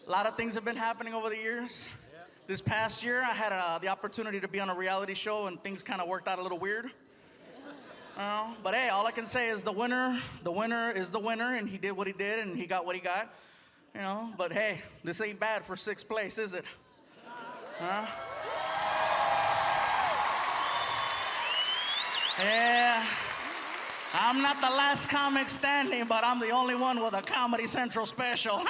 A lot of things have been happening over the years. This past year, I had the opportunity to be on a reality show, and things kind of worked out a little weird. But hey, all I can say is the winner is the winner, and he did what he did, and he got what he got. But hey, this ain't bad for sixth place, is it? Yeah. I'm not the last comic standing, but I'm the only one with a Comedy Central special.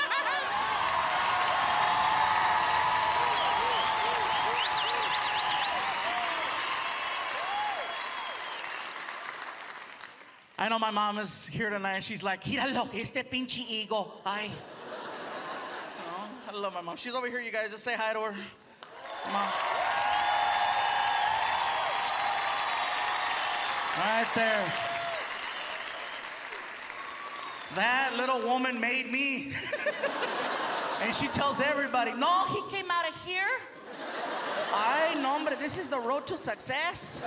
I know my mom is here tonight. She's like, "Míralo, este pinche ego." Ay. I love my mom. She's over here, you guys. Just say hi to her. Mom. Right there. That little woman made me. And she tells everybody, "No, he came out of here." Ay, no, hombre, this is the road to success.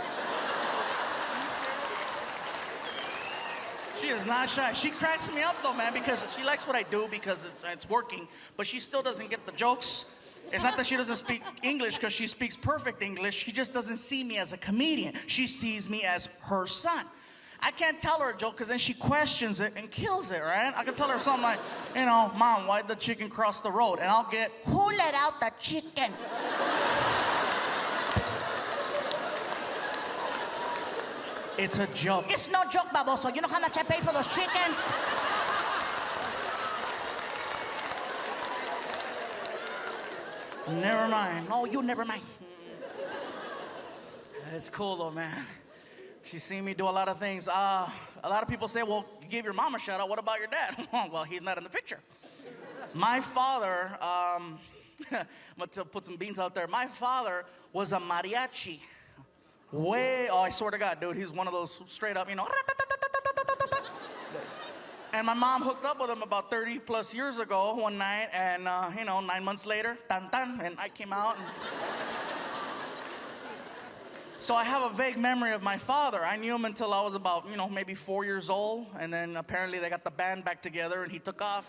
She is not shy. She cracks me up though, man, because she likes what I do because it's working, but she still doesn't get the jokes. It's not that she doesn't speak English, because she speaks perfect English. She just doesn't see me as a comedian. She sees me as her son. I can't tell her a joke because then she questions it and kills it, right? I can tell her something like, "Mom, why'd the chicken cross the road?" And I'll get, "Who let out the chicken?" It's a joke. It's no joke, baboso. You know how much I pay for those chickens? Never mind. Oh, you never mind. It's cool though, man. She's seen me do a lot of things. A lot of people say, "Well, you gave your mom a shout out. What about your dad?" Well, he's not in the picture. My father, I'm gonna put some beans out there. My father was a mariachi. I swear to God, dude, he's one of those straight up, And my mom hooked up with him about 30 plus years ago one night, and 9 months later, and I came out. So I have a vague memory of my father. I knew him until I was about, maybe 4 years old, and then apparently they got the band back together and he took off.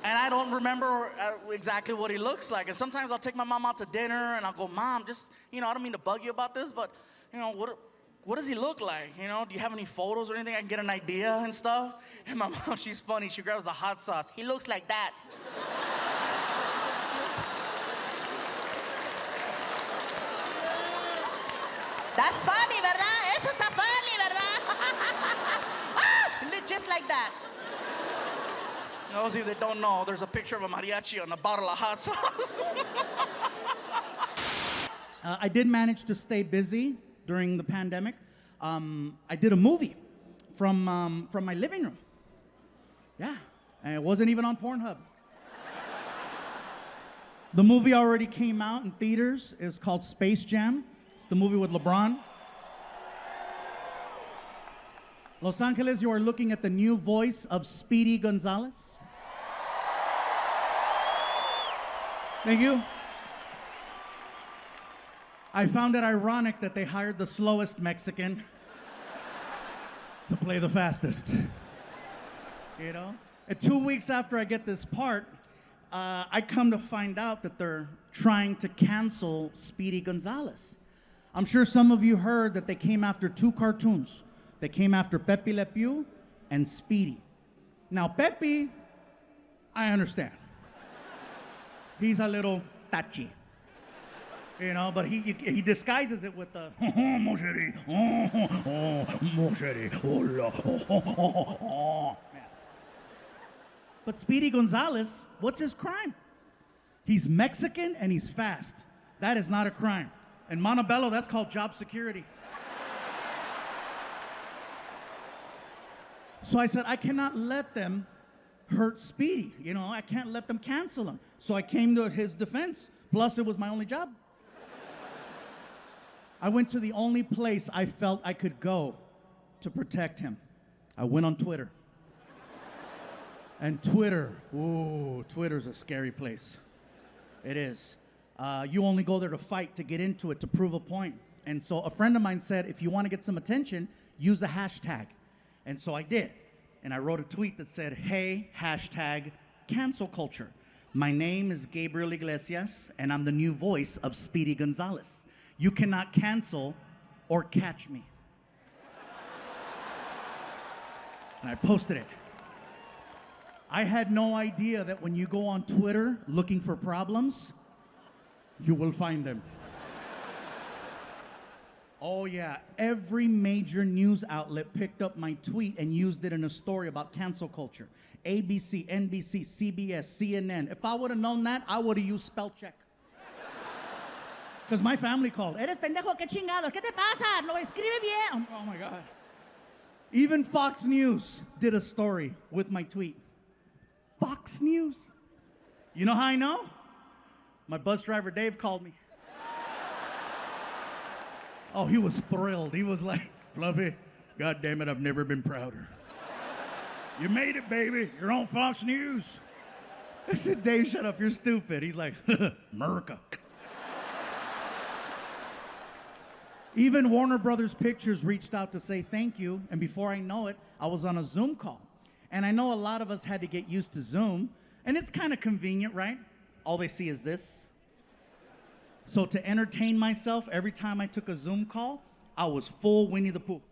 And I don't remember exactly what he looks like. And sometimes I'll take my mom out to dinner and I'll go, "Mom, just, I don't mean to bug you about this, but, what does he look like? Do you have any photos or anything I can get an idea and stuff?" And my mom, she's funny. She grabs the hot sauce. "He looks like that." That's funny, ¿verdad? Eso está funny, ¿verdad? Just like that. Those of you that don't know, there's a picture of a mariachi on a bottle of hot sauce. I did manage to stay busy during the pandemic. I did a movie from my living room. Yeah, and it wasn't even on Pornhub. The movie already came out in theaters. It's called Space Jam. It's the movie with LeBron. Los Angeles, you are looking at the new voice of Speedy Gonzalez. Thank you. I found it ironic that they hired the slowest Mexican to play the fastest. And 2 weeks after I get this part, I come to find out that they're trying to cancel Speedy Gonzalez. I'm sure some of you heard that they came after 2 cartoons. They came after Pepe Le Pew and Speedy. Now, Pepe, I understand. He's a little touchy, but he disguises it with the mon chéri, mon chéri, hola, But Speedy Gonzalez, what's his crime? He's Mexican and he's fast. That is not a crime. In Montebello, that's called job security. So I said, I cannot let them hurt Speedy. I can't let them cancel him. So I came to his defense. Plus, it was my only job. I went to the only place I felt I could go to protect him. I went on Twitter. And Twitter's a scary place. It is. You only go there to fight, to get into it, to prove a point. And so a friend of mine said, if you want to get some attention, use a hashtag. And so I did. and I wrote a tweet that said, hey, hashtag cancel culture. My name is Gabriel Iglesias, and I'm the new voice of Speedy Gonzales. You cannot cancel or catch me. And I posted it. I had no idea that when you go on Twitter looking for problems, you will find them. Oh yeah, every major news outlet picked up my tweet and used it in a story about cancel culture. ABC, NBC, CBS, CNN. If I would have known that, I would have used spell check. Because my family called. Eres pendejo, qué chingados, ¿qué te pasa? No escribe bien. Oh my God. Even Fox News did a story with my tweet. Fox News. You know how I know? My bus driver Dave called me. Oh, he was thrilled. He was like, Fluffy, God damn it, I've never been prouder. You made it, baby. You're on Fox News. I said, Dave, shut up. You're stupid. He's like, America. Even Warner Brothers Pictures reached out to say thank you, and before I know it, I was on a Zoom call. And I know a lot of us had to get used to Zoom, and it's kind of convenient, right? All they see is this. So to entertain myself, every time I took a Zoom call, I was full Winnie the Pooh.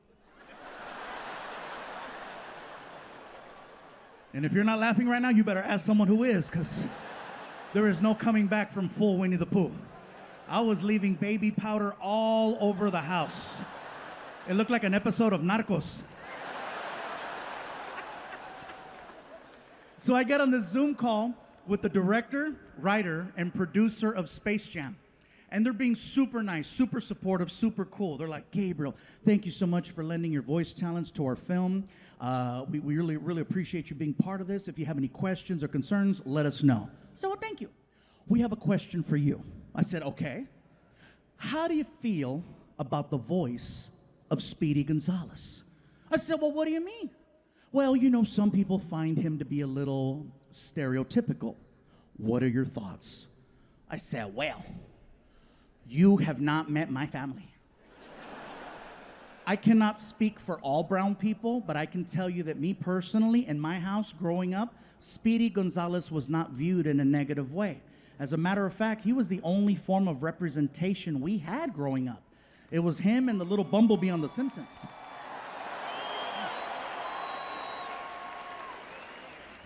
And if you're not laughing right now, you better ask someone who is, because there is no coming back from full Winnie the Pooh. I was leaving baby powder all over the house. It looked like an episode of Narcos. So I get on this Zoom call with the director, writer, and producer of Space Jam. And they're being super nice, super supportive, super cool. They're like, Gabriel, thank you so much for lending your voice talents to our film. We really, really appreciate you being part of this. If you have any questions or concerns, let us know. So, well, thank you. We have a question for you. I said, okay. How do you feel about the voice of Speedy Gonzales? I said, well, what do you mean? Well, you know, some people find him to be a little stereotypical. What are your thoughts? I said, well, you have not met my family. I cannot speak for all brown people, but I can tell you that me personally, in my house growing up, Speedy Gonzales was not viewed in a negative way. As a matter of fact, he was the only form of representation we had growing up. It was him and the little bumblebee on The Simpsons.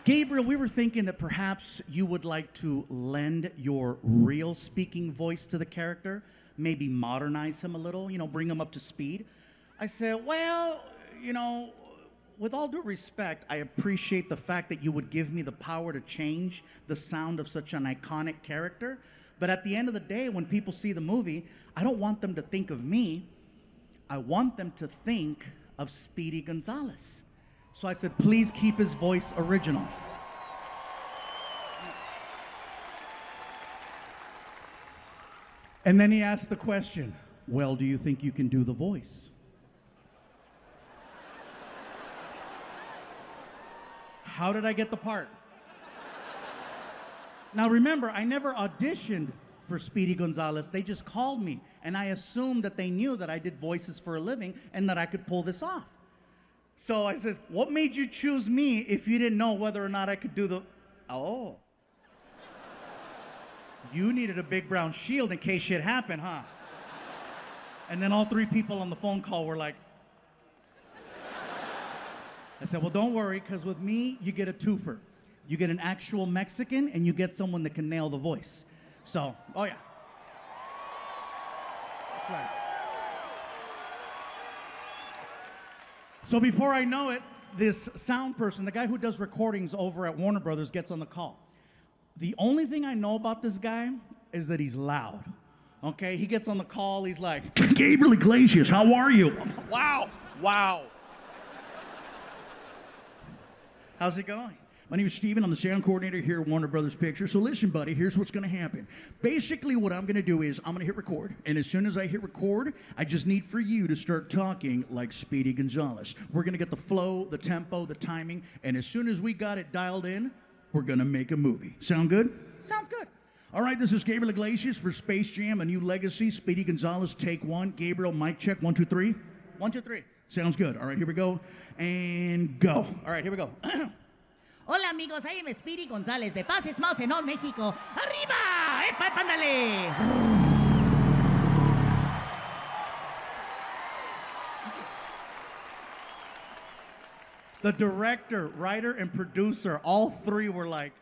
Gabriel, we were thinking that perhaps you would like to lend your real speaking voice to the character, maybe modernize him a little, you know, bring him up to speed. I said, well, you know, with all due respect, I appreciate the fact that you would give me the power to change the sound of such an iconic character. But at the end of the day, when people see the movie, I don't want them to think of me. I want them to think of Speedy Gonzales. So I said, please keep his voice original. And then he asked the question, well, do you think you can do the voice? How did I get the part? Now remember, I never auditioned for Speedy Gonzales. They just called me, and I assumed that they knew that I did voices for a living and that I could pull this off. So I says, what made you choose me if you didn't know whether or not I could do the... Oh. You needed a big brown shield in case shit happened, huh? And then all three people on the phone call were like... I said, well, don't worry, because with me, you get a twofer. You get an actual Mexican, and you get someone that can nail the voice. So, oh yeah. That's right. So before I know it, this sound person, the guy who does recordings over at Warner Brothers, gets on the call. The only thing I know about this guy is that he's loud. Okay, he gets on the call, he's like, Gabriel Iglesias, how are you? Wow, wow. How's it going? My name is Steven. I'm the sound coordinator here at Warner Brothers Pictures. So listen, buddy, here's what's going to happen. Basically, what I'm going to do is I'm going to hit record. And as soon as I hit record, I just need for you to start talking like Speedy Gonzales. We're going to get the flow, the tempo, the timing. And as soon as we got it dialed in, we're going to make a movie. Sound good? Sounds good. All right, this is Gabriel Iglesias for Space Jam, A New Legacy. Speedy Gonzales, take one. Gabriel, mic check. 1, 2, 3. 1, 2, 3. Sounds good. All right, here we go. And go. All right, here we go. Hola amigos, I am Speedy González de Paz Smiles en all México. ¡Arriba! ¡Epa, pándale! The director, writer, and producer, all three were like,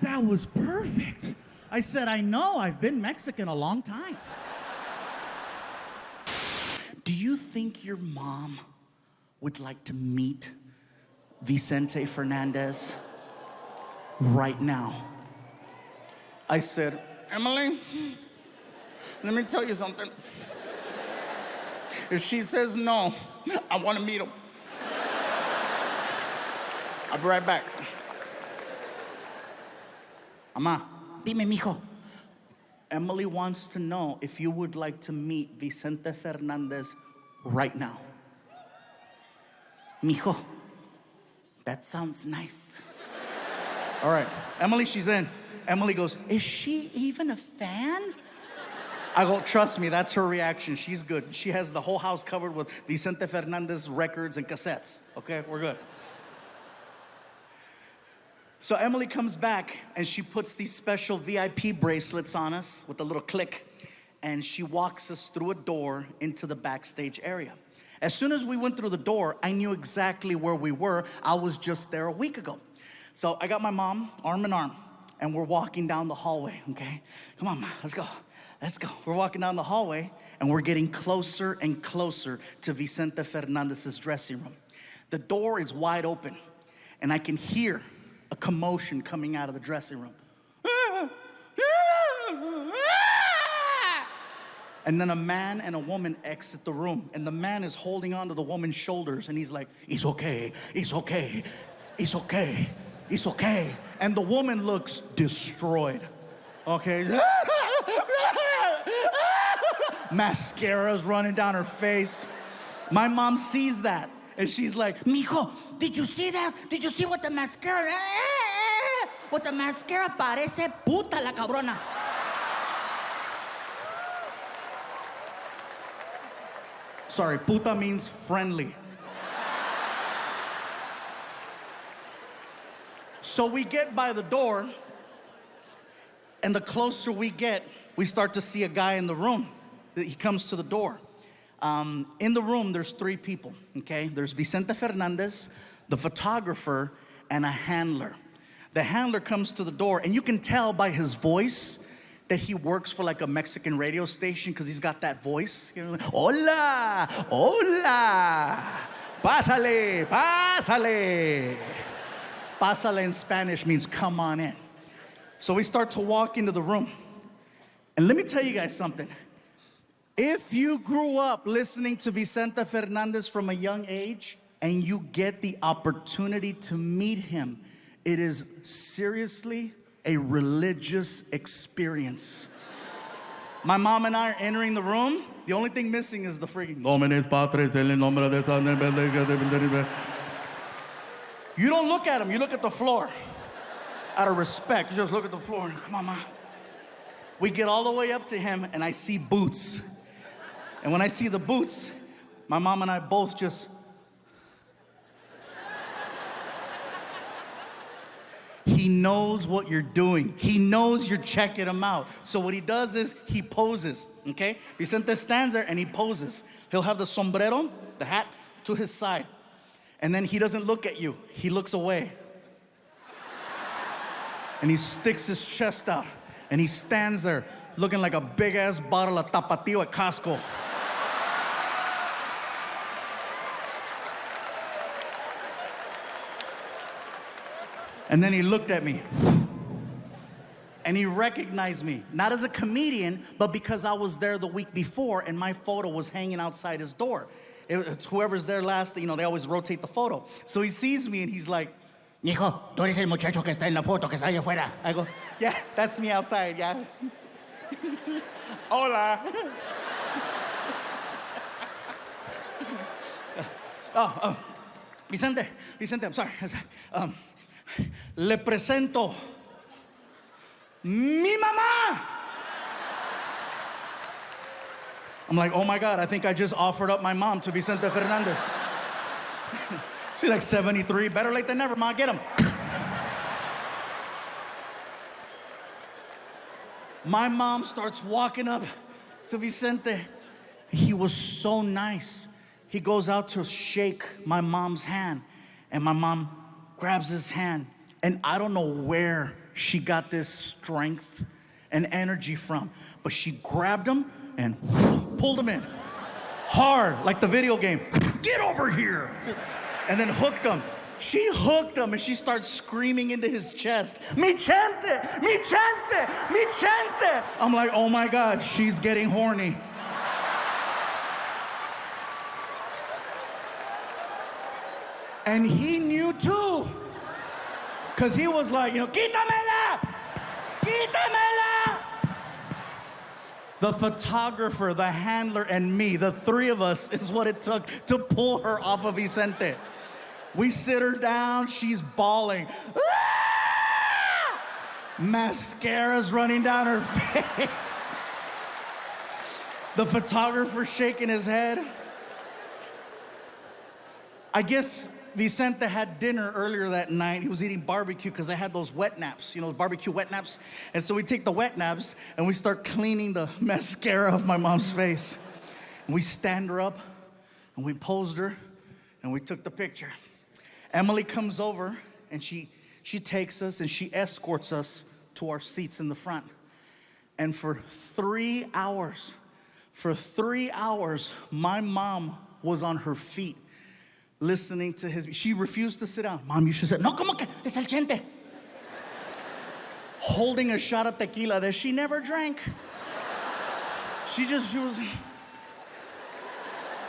that was perfect. I said, I know, I've been Mexican a long time. Do you think your mom would like to meet Vicente Fernandez right now? I said, Emily, let me tell you something. If she says no, I want to meet him. I'll be right back. Ama, Dime, mijo. Emily wants to know if you would like to meet Vicente Fernandez right now. Mijo, that sounds nice. All right, Emily, she's in. Emily goes, is she even a fan? I go, trust me, that's her reaction. She's good. She has the whole house covered with Vicente Fernandez records and cassettes. Okay, we're good. So Emily comes back and she puts these special VIP bracelets on us with a little click, and she walks us through a door into the backstage area. As soon as we went through the door, I knew exactly where we were. I was just there a week ago. So I got my mom arm in arm, and we're walking down the hallway, okay? Come on, Ma, let's go. Let's go. We're walking down the hallway, and we're getting closer and closer to Vicente Fernandez's dressing room. The door is wide open, and I can hear a commotion coming out of the dressing room. And then a man and a woman exit the room, and the man is holding onto the woman's shoulders, and he's like, it's okay, it's okay, it's okay, it's okay. And the woman looks destroyed, okay? Mascara's running down her face. My mom sees that, and she's like, Mijo, did you see that? Did you see what the mascara? What the mascara parece puta la cabrona. sorry, puta means friendly. So we get by the door, and the closer we get, we start to see a guy in the room. He comes to the door. In the room, there's three people, okay? There's Vicente Fernandez, the photographer, and a handler. The handler comes to the door, and you can tell by his voice that he works for like a Mexican radio station because he's got that voice. You know, like, hola, hola, pásale, pásale. Pásale in Spanish means come on in. So we start to walk into the room. And let me tell you guys something. If you grew up listening to Vicente Fernandez from a young age and you get the opportunity to meet him, it is seriously a religious experience. My mom and I are entering the room. The only thing missing is the freaking Nomines Patres en el nombre de San. You don't look at him, you look at the floor. Out of respect, you just look at the floor. Come on, Ma. We get all the way up to him, and I see boots. And when I see the boots, my mom and I both just... He knows what you're doing. He knows you're checking him out. So what he does is he poses, okay? Vicente stands there and he poses. He'll have the sombrero, the hat, to his side. And then he doesn't look at you. He looks away. And he sticks his chest out. And he stands there looking like a big-ass bottle of Tapatio at Costco. And then he looked at me. And he recognized me, not as a comedian, but because I was there the week before and my photo was hanging outside his door. It's whoever's there last, you know, they always rotate the photo. So he sees me and he's like, Mijo, tú eres el muchacho que está en la foto, que está allá afuera. I go, yeah, that's me outside, yeah. Hola. Vicente, I'm sorry. Le presento mi mamá. I'm like, oh my God, I think I just offered up my mom to Vicente Fernandez. She's like 73, better late than never, Ma, get him. My mom starts walking up to Vicente. He was so nice. He goes out to shake my mom's hand, and my mom grabs his hand. And I don't know where she got this strength and energy from, but she grabbed him and pulled him in hard, like the video game. Get over here. And then hooked him. She hooked him and she starts screaming into his chest, Mi chente, mi chente, mi chente. I'm like, oh my God, she's getting horny. And he knew too. Because he was like, quítamela, quítamela. The photographer, the handler, and me, the three of us, is what it took to pull her off of Vicente. We sit her down, she's bawling. Ah! Mascara's running down her face. The photographer shaking his head. I guess Vicente had dinner earlier that night. He was eating barbecue because I had those wet naps, barbecue wet naps. And so we take the wet naps and we start cleaning the mascara off my mom's face. And we stand her up and we posed her and we took the picture. Emily comes over and she takes us and she escorts us to our seats in the front. And for 3 hours, my mom was on her feet listening to his. She refused to sit down. Mom, you should sit. No, como que es el chente. Holding a shot of tequila that she never drank. She was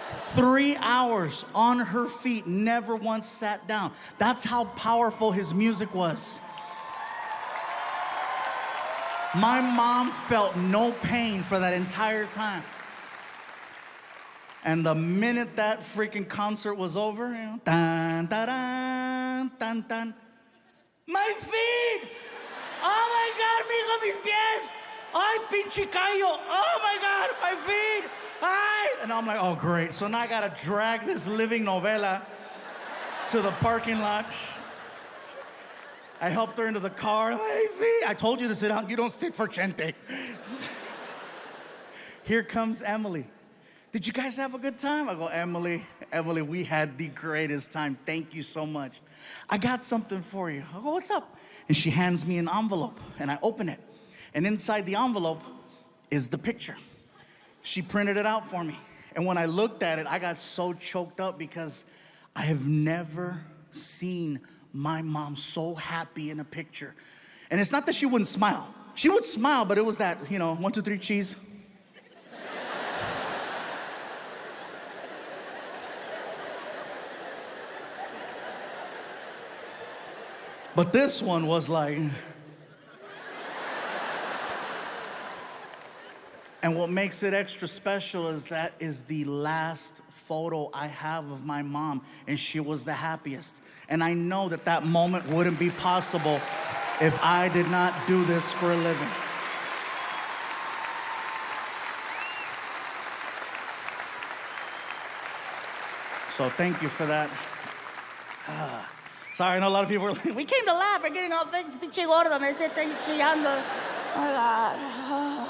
3 hours on her feet, never once sat down. That's how powerful his music was. My mom felt no pain for that entire time. And the minute that freaking concert was over, tan, tan, tan, tan. My feet! Oh my God, mijo, mis pies! Ay, pinche callo! Oh my God, my feet! Ay! And I'm like, oh great. So now I gotta drag this living novela to the parking lot. I helped her into the car. My feet! I told you to sit down. You don't sit for Chente. Here comes Emily. Did you guys have a good time? I go, Emily, we had the greatest time. Thank you so much. I got something for you. I go, what's up? And she hands me an envelope, and I open it. And inside the envelope is the picture. She printed it out for me. And when I looked at it, I got so choked up because I have never seen my mom so happy in a picture. And it's not that she wouldn't smile. She would smile, but it was that, 1, 2, 3, cheese. But this one was like. And what makes it extra special is that is the last photo I have of my mom, and she was the happiest. And I know that that moment wouldn't be possible if I did not do this for a living. So thank you for that. Sorry, I know a lot of people were like, we came to laugh. We're getting all pinche gordo, me está chillando. Oh my God.